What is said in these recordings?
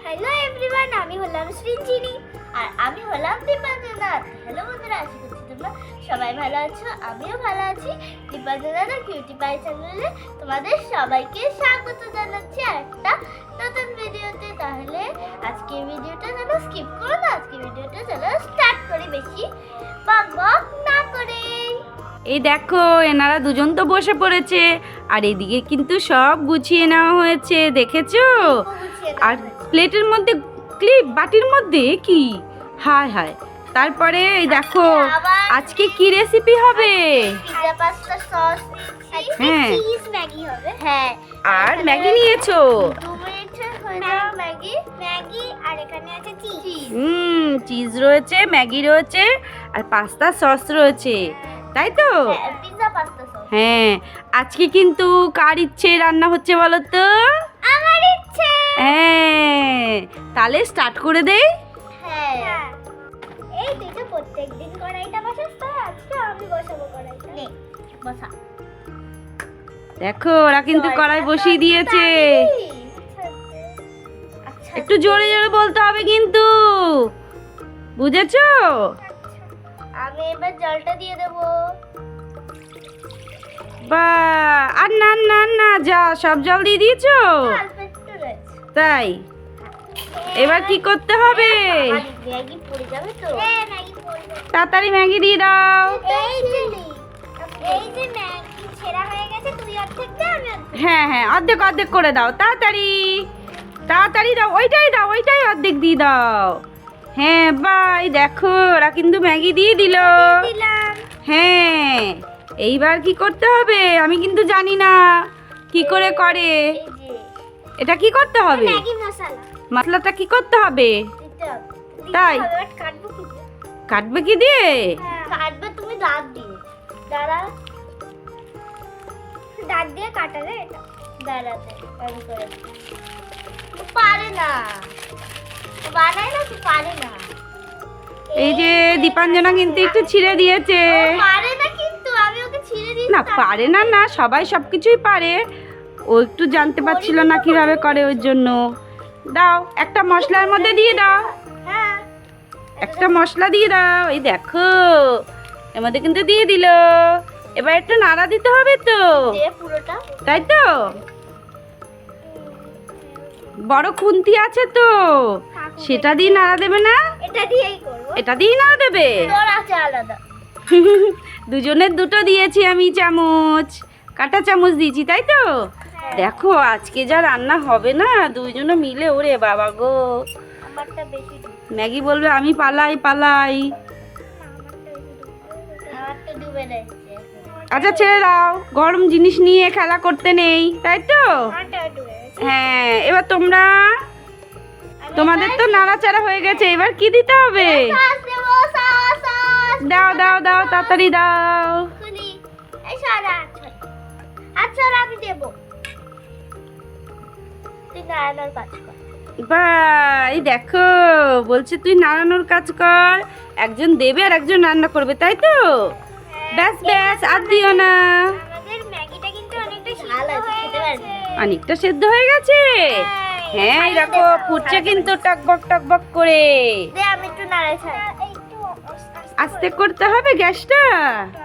Hello everyone, আমি হলাম সৃঞ্জিনী আর আমি হলাম দীপাঞ্জনা। হ্যালো বন্ধুরা, আশা করছি তোমরা সবাই ভালো আছো। আমিও ভালো আছি। দীপাঞ্জনা কিউটি পাই চ্যানেলে তোমাদের সবাইকে স্বাগত জানাচ্ছি একটা নতুন ভিডিওতে। তাহলে আজকে ভিডিওটা যেন স্কিপ করো না, আজকে ভিডিওটা যেন স্টার্ট করি বেশি বক বক না করে। এই দেখো, এনারা দুজন তো বসে পড়েছে আর এদিকে কিন্তু সব গুছিয়ে নেওয়া হয়েছে, দেখেছো? আর প্লেটের মধ্যে ক্লিপ, বাটির মধ্যে কি হায় হায়। তারপরে এই দেখো আজকে কি রেসিপি হবে। পিৎজা পাস্তা সস, হ্যাঁ চিজ ম্যাগি হবে। হ্যাঁ, আর ম্যাগি নিয়েছো? 2 মিনিটে হয়ে যাবে ম্যাগি। ম্যাগি আর এখানে আছে চিজ। চিজ রয়েছে, ম্যাগি রয়েছে আর পাস্তা সস রয়েছে, তাই তো? Pizza pasta sauce. হ্যাঁ, আজকে কিন্তু কার ইচ্ছে রান্না হচ্ছে বলো তো? আমার ইচ্ছে। হ্যাঁ, তাহলে স্টার্ট করে দেই। হ্যাঁ, এই তুই তো প্রত্যেকদিন কড়াইটা বসাস, তো আজকে আমি বসাবো কড়াইটা। নে বসা। দেখো ওরা কিন্তু কড়াই বসিয়ে দিয়েছে। আচ্ছা, একটু জোরে জোরে বলতে হবে কিন্তু, বুঝেছো? আমি এবার জলটা দিয়ে দেবো। বা আর না না না, যা সব জল দিয়ে দিয়েছো? অল্প একটু রয়েছে। তাই এবার কি করতে হবে? ম্যাগি পড়ে যাবে তো। হ্যাঁ, ম্যাগি পড়ে যাবে। তাড়াতাড়ি ম্যাগি দিয়ে দাও। এই যে ম্যাগি ছেঁড়া হয়ে গেছে, তুই অর্ধেক দে, আমি অর্ধেক। হ্যাঁ হ্যাঁ, অর্ধেক অর্ধেক করে দাও, তাড়াতাড়ি তাড়াতাড়ি দাও, ওইটাই অর্ধেক দিয়ে দাও। হ্যাঁ বাই, দেখো ওরা কিন্তু ম্যাগি দিয়ে দিল। দিলাম। হ্যাঁ, এইবার কি করতে হবে আমি কিন্তু জানি না কি করে করে। এই যে এটা কি করতে হবে? ম্যাগি মশলা মশলাটা কি করতে হবে? দিতে হবে। তাই? এবার কাটবো কি দিয়ে? কাটবে কি দিয়ে? কাটবে তুমি দাঁত দিয়ে। দাঁড়া, দাঁত দিয়ে কাটালে এটা। দাঁড়াতে আমি করে দিই। পারে না, বানায় না, তুই পারে না। এই যে দীপাঞ্জনা কিন্তু একটু ছিঁড়ে দিয়েছে। ও পারে না, কিন্তু আমি ওকে ছিঁড়ে দিয়েছি। না পারে না, না সবাই সব কিছুই পারে, ও একটু জানতে পারছিল না কিভাবে করে, ওর জন্য। দাও একটা মশলার মধ্যে দিয়ে দাও, হ্যাঁ, একটা মশলা দিয়ে দাও। এই দেখো এর মধ্যে কিন্তু দিয়ে দিল। এবার একটু নাড়া দিতে হবে তো, দিয়ে পুরোটা। তাই তো? বড় খুন্তি আছে তো, সেটা দিয়ে নাড়া দেবে না? এটা দিয়েই করবো। এটা দিয়ে নাড়া দেবে? তোর আছে আলাদা। দুজনের দুটো দিয়েছি আমি, চামচ, কাঁটা চামচ দিয়েছি, তাই তো? দেখো আজকে যা রান্না হবে না, দুইজনে মিলে, ওরে বাবা গো। আমারটা বেশি ডুবে। ম্যাগি বলবে আমি পালাই পালাই। আমারটা ডুবে যাচ্ছে। আচ্ছা ছেড়ে দাও, গরম জিনিস নিয়ে খেলা করতে নেই, তাই তো? আমারটা ডুবে গেছে। হ্যাঁ, এবার তোমরা, তোমাদের তো নাড়াচাড়া হয়ে গেছে, এবার কি দিতে হবে? সস দেবো, সস। দাও দাও দাও, তাড়াতাড়ি দাও। খুলি। এই সারা আচ্ছা, আমি দেবো। তুই নাড়ানোর কাজ কর। ভাই দেখো, বলছে তুই নাড়ানোর কাজ কর, একজন দেবে আর একজন রান্না করবে, তাই তো? ব্যাস ব্যাস, আর দিও না। আমাদের ম্যাগিটা কিন্তু অনেকটা সিদ্ধ হয়ে গেছে। অনেকটা সেদ্ধ হয়ে গেছে। হ্যাঁ এই দেখো ফুটছে কিন্তু টকবক করে। দে, আমি একটু নাড়াই ছাড়। একটু আস্তে করতে হবে গ্যাসটা।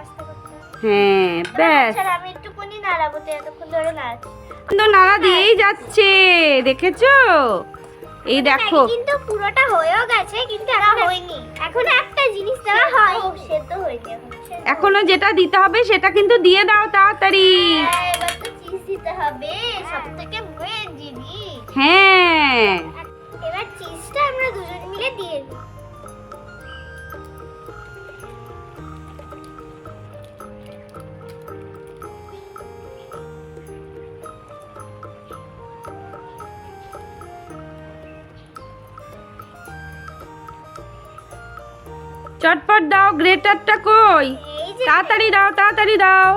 আস্তে করতে হবে। হ্যাঁ ব্যাস, আচ্ছা, আমি একটুখানি নাড়াবো, তো এতক্ষণ ধরে নাড়াচ্ছি। কিন্তু নাড়া দিয়েই যাচ্ছে, দেখেছো? এই দেখো ম্যাগি কিন্তু পুরোটা হয়েও গেছে, কিন্তু এখন হয়নি। এখন একটা জিনিস দেওয়া হয়, সেদ্ধ হয়নি এখন। এখনো যেটা দিতে হবে সেটা কিন্তু দিয়ে দাও তাড়াতাড়ি। হ্যাঁ, এবার তো চিজ দিতে হবে, সবথেকে মেন জিনিস। হ্যাঁ এবার চিজটা আমরা দুজন মিলে দিয়ে দিই। চটপট দাও, গ্রেটারটা কই? এই যে তাড়াতাড়ি দাও, তাড়াতাড়ি দাও।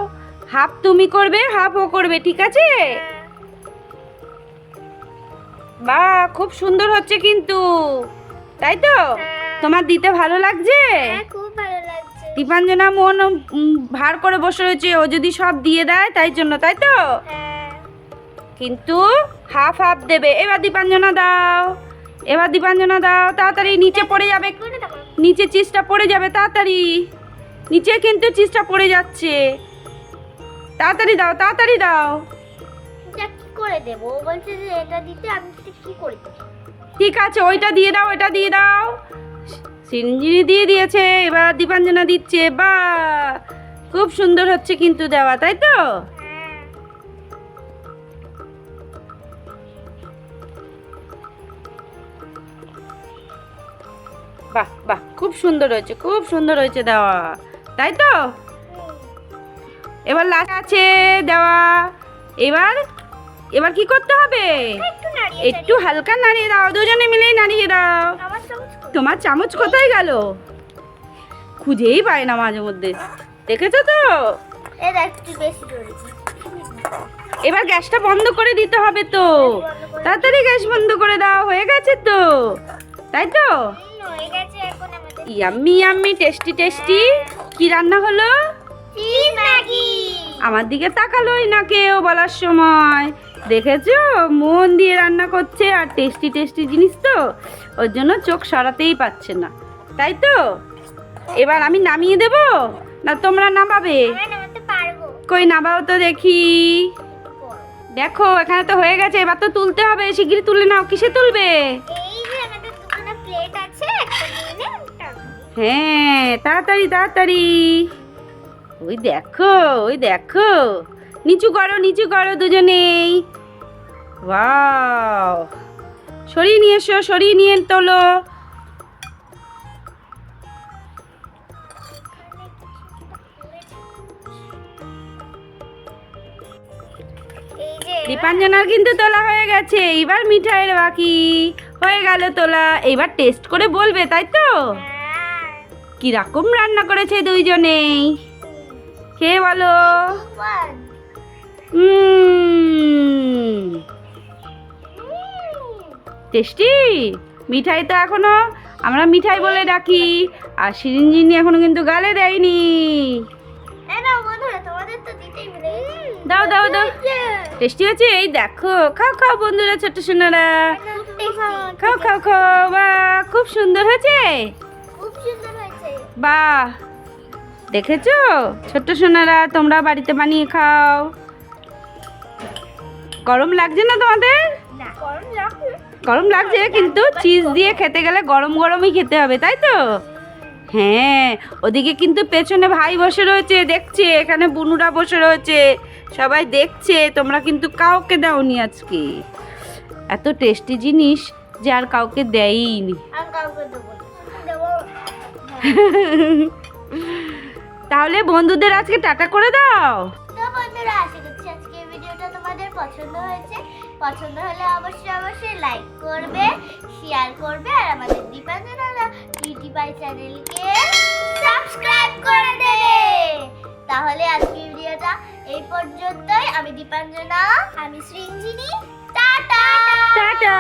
হাফ তুমি করবে, হাফ ও করবে, ঠিক আছে? বাহ, খুব সুন্দর হচ্ছে কিন্তু, তাই তো? তোমার দিতে ভালো লাগছে? হ্যাঁ, খুব ভালো লাগছে। দীপাঞ্জনা মন ভার করে বসে রয়েছে, ও যদি সব দিয়ে দেয় তাই জন্য, তাই তো? হ্যাঁ, কিন্তু হাফ হাফ দেবে। এবার দীপাঞ্জনা দাও, এবার দীপাঞ্জনা দাও, তাড়াতাড়ি নিচে পড়ে যাবে, করে দেখো নিচে চিজটা পড়ে যাবে, তাড়াতাড়ি নিচে কিন্তু চিজটা পড়ে যাচ্ছে, তাড়াতাড়ি দাও, তাড়াতাড়ি দাও। এটা কি করে দেবো? ও বলছে যে এটা দিতে, আমি কি করে দেবো? ঠিক আছে, ওইটা দিয়ে দাও, ওইটা দিয়ে দাও। সিরিঞ্জিনি দিয়ে দিয়েছে, এবার দীপাঞ্জনা দিচ্ছে। বা খুব সুন্দর হচ্ছে কিন্তু দেওয়া, তাই তো? হ্যাঁ। বাহ বাহ, খুব সুন্দর হয়েছে, খুব সুন্দর হয়েছে দেওয়া, তাই তো? এবার লাস্ট আছে দেওয়া। এবার এবার কি করতে হবে? একটু নাড়িয়ে একটু হালকা নাড়িয়ে দাও, দুজনে মিলেই নাড়িয়ে দাও। আমার চামচ কই? তোমার চামচ কোথায় গেল? খুঁজেই পায় না মাঝে মধ্যে, দেখেছো তো? এটা একটু বেশি জোরে। এবার গ্যাসটা বন্ধ করে দিতে হবে তো, তাড়াতাড়ি গ্যাস বন্ধ করে দাও, হয়ে গেছে তো, তাই তো? হয়ে গেছে, এখন আমাদের ইয়াম্মি ইয়াম্মি, টেস্টি টেস্টি। কি রান্না হলো? Cheese Maggi. আমার দিকে তাকালোই না কেউ বলার সময়, দেখেছো? মন দিয়ে রান্না করছে, আর টেস্টি টেস্টি জিনিস তো, ওর জন্য চোখ সরাতেই পারছে না, তাই তো? এবার আমি নামিয়ে দেব না তোমরা নামাবে? আমরা নামাতে পারবো। কই নামাও তো দেখি। দেখো এখানে তো হয়ে গেছে, এবার তো তুলতে হবে, শিগগিরই তুলে নাও। কিসে তুলবে? এই যে আমাদের দুখানা প্লেট আছে, একটা নিয়ে নে, একটা হ্যাঁ, তাড়াতাড়ি তাড়াতাড়ি। ওই দেখো, ওই দেখো, নিচু করো দুজনেই। ওয়াও, সরিয়ে নিয়ে এসো, সরিয়ে নিয়ে তোলো। এই যে দীপাঞ্জনার কিন্তু তোলা হয়ে গেছে, এবার মিঠাইয়ের বাকি। হয়ে গেল তোলা, এবার টেস্ট করে বলবে, তাই তো? হ্যাঁ। কিরকম রান্না করেছে দুইজনেই, খেয়ে বলো। One. টেস্টি। মিঠাই তো এখনো আমরা মিঠাই বলে ডাকি, আর সিরিঞ্জিনি এখনো কিন্তু গালে দেয়নি। এই নাও বন্ধুরা, তোমাদের তো দিতেই হবে। দাও দাও দাও, টেস্টি হয়েছে? এই দেখো, খাও খাও বন্ধুরা, ছোট্ট সোনারা, খাও খাও খাও। বাহ, খুব সুন্দর হয়েছে, খুব সুন্দর হয়েছে। বাহ, দেখেছো ছোট্ট সোনারা, তোমরা বাড়িতে বানিয়ে খাও। গরম লাগছে না তোমাদের? না, গরম লাগবে। গরম লাগছে, কিন্তু চিজ দিয়ে খেতে গেলে গরম গরমই খেতে হবে, তাই তো? হ্যাঁ, ওদিকে কিন্তু পেছনে ভাই বসে রয়েছে, দেখছে, এখানে বুনুরা বসে রয়েছে, সবাই দেখছে। তোমরা কিন্তু কাউকে দাওনি আজকে এত টেস্টি জিনিস, যে আর কাউকে দেয়নি। আর কাউকে দেবো না। দেবো। তাহলে বন্ধুদের আজকে টাটা করে দাও। তো বন্ধুরা, আশা করছি আজকে ভিডিওটা তোমাদের পছন্দ হয়েছে। পছন্দ হলে অবশ্যই লাইক করবে, শেয়ার করবে, আর আমাদের দীপাঞ্জনা বিউটি পাই চ্যানেলকে সাবস্ক্রাইব করে দেবে। তাহলে আজকে ভিডিওটা এই পর্যন্তই। আমি দীপাঞ্জনা, আমি সৃঞ্জিনী, টাটা। টাটা।